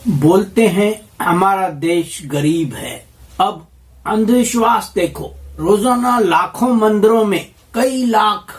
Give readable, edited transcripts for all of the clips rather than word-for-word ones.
बोलते हैं हमारा देश गरीब है। अब अंधविश्वास देखो, रोजाना लाखों मंदिरों में कई लाख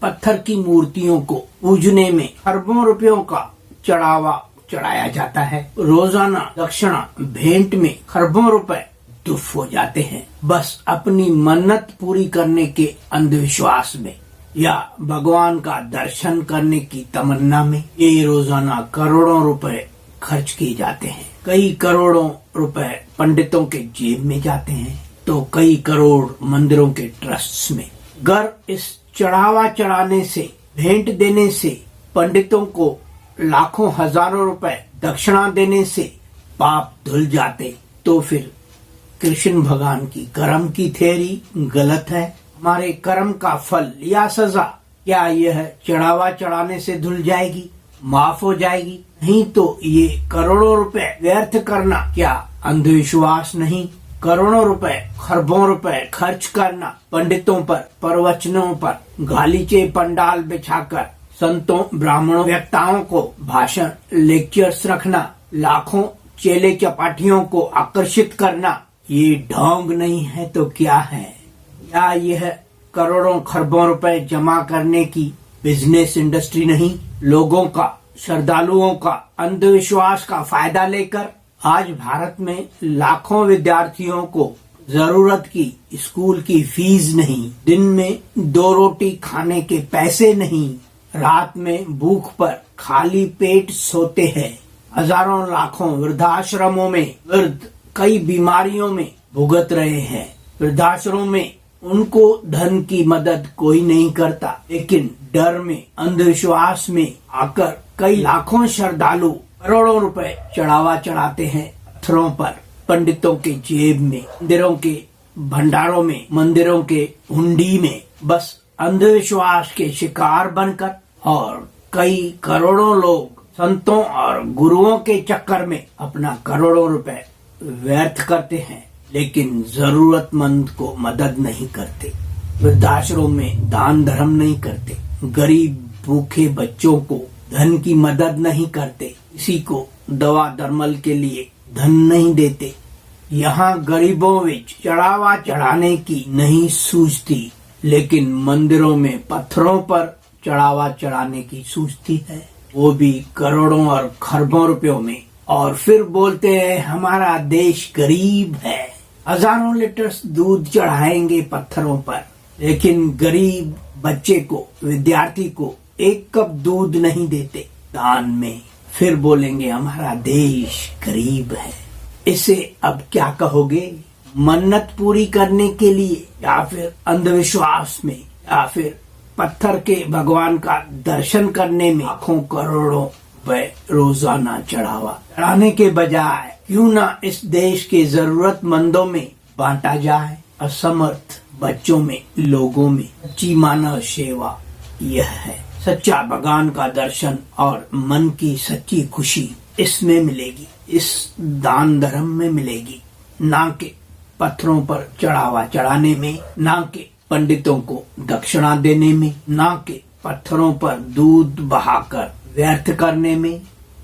पत्थर की मूर्तियों को पूजने में अरबों रुपयों का चढ़ावा चढ़ाया जाता है। रोजाना दक्षिणा भेंट में खरबों रुपए दुफ हो जाते हैं, बस अपनी मन्नत पूरी करने के अंधविश्वास में या भगवान का दर्शन करने की तमन्ना में। ये रोजाना करोड़ों रुपए खर्च किए जाते हैं। कई करोड़ों रुपए पंडितों के जेब में जाते हैं तो कई करोड़ मंदिरों के ट्रस्ट्स में। अगर इस चढ़ावा चढ़ाने से, भेंट देने से, पंडितों को लाखों हजारों रुपए दक्षिणा देने से पाप धुल जाते तो फिर कृष्ण भगवान की कर्म की थ्योरी गलत है। हमारे कर्म का फल या सजा क्या यह चढ़ावा चढ़ाने से धुल जाएगी, माफ हो जाएगी? नहीं तो ये करोड़ों रुपए व्यर्थ करना क्या अंधविश्वास नहीं? करोड़ों रुपए, खरबों रुपए खर्च करना पंडितों पर, प्रवचनों पर, गालीचे पंडाल बिछाकर संतों, ब्राह्मणों, वक्ताओं को भाषण, लेक्चर्स रखना, लाखों चेले चपाटियों को आकर्षित करना, ये ढोंग नहीं है तो क्या है? या यह करोड़ों खरबों रुपए जमा करने की बिजनेस इंडस्ट्री नहीं? लोगों का, श्रद्धालुओं का अंधविश्वास का फायदा लेकर आज भारत में लाखों विद्यार्थियों को जरूरत की स्कूल की फीस नहीं, दिन में 2 रोटी खाने के पैसे नहीं, रात में भूख पर खाली पेट सोते हैं। हजारों लाखों वृद्धाश्रमों में वृद्ध कई बीमारियों में भुगत रहे हैं। वृद्धाश्रमों में उनको धन की मदद कोई नहीं करता, लेकिन डर में, अंधविश्वास में आकर कई लाखों श्रद्धालु करोड़ों रुपए चढ़ावा चढ़ाते हैं पत्थरों पर, पंडितों के जेब में, मंदिरों के भंडारों में, मंदिरों के हुंडी में, बस अंधविश्वास के शिकार बनकर। और कई करोड़ों लोग संतों और गुरुओं के चक्कर में अपना करोड़ों रुपए व्यर्थ करते हैं, लेकिन जरूरतमंद को मदद नहीं करते, वृद्धाश्रम में दान धर्म नहीं करते, गरीब भूखे बच्चों को धन की मदद नहीं करते, किसी को दवा दरमल के लिए धन नहीं देते। यहाँ गरीबों में चढ़ावा चढ़ाने की नहीं सूझती, लेकिन मंदिरों में पत्थरों पर चढ़ावा चढ़ाने की सूझती है, वो भी करोड़ों और खरबों रुपयों में। और फिर बोलते हैं हमारा देश गरीब है। हजारों लीटर दूध चढ़ाएंगे पत्थरों पर, लेकिन गरीब बच्चे को, विद्यार्थी को 1 कप दूध नहीं देते दान में। फिर बोलेंगे हमारा देश गरीब है। इसे अब क्या कहोगे? मन्नत पूरी करने के लिए, या फिर अंधविश्वास में, या फिर पत्थर के भगवान का दर्शन करने में लाखों करोड़ों रुपए रोजाना चढ़ावा चढ़ाने के बजाय क्यों ना इस देश के जरूरतमंदों में बांटा जाए? असमर्थ बच्चों में, लोगों में सच्ची मानव सेवा यह है। सच्चा भगवान का दर्शन और मन की सच्ची खुशी इसमें मिलेगी, इस दान धर्म में मिलेगी, ना कि पत्थरों पर चढ़ावा चढ़ाने में, ना कि पंडितों को दक्षिणा देने में, ना कि पत्थरों पर दूध बहाकर व्यर्थ करने में,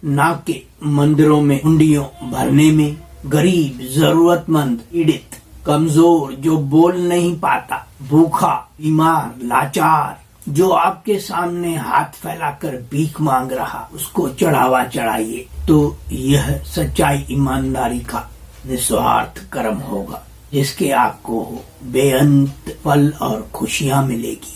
ना कि मंदिरों में हुंडियों भरने में। गरीब, जरूरतमंद, पीड़ित, कमजोर, जो बोल नहीं पाता, भूखा, बीमार, लाचार, जो आपके सामने हाथ फैलाकर भीख मांग रहा, उसको चढ़ावा चढ़ाइए तो यह सच्चाई ईमानदारी का निस्वार्थ कर्म होगा, जिसके आपको बेअंत फल और खुशियां मिलेगी।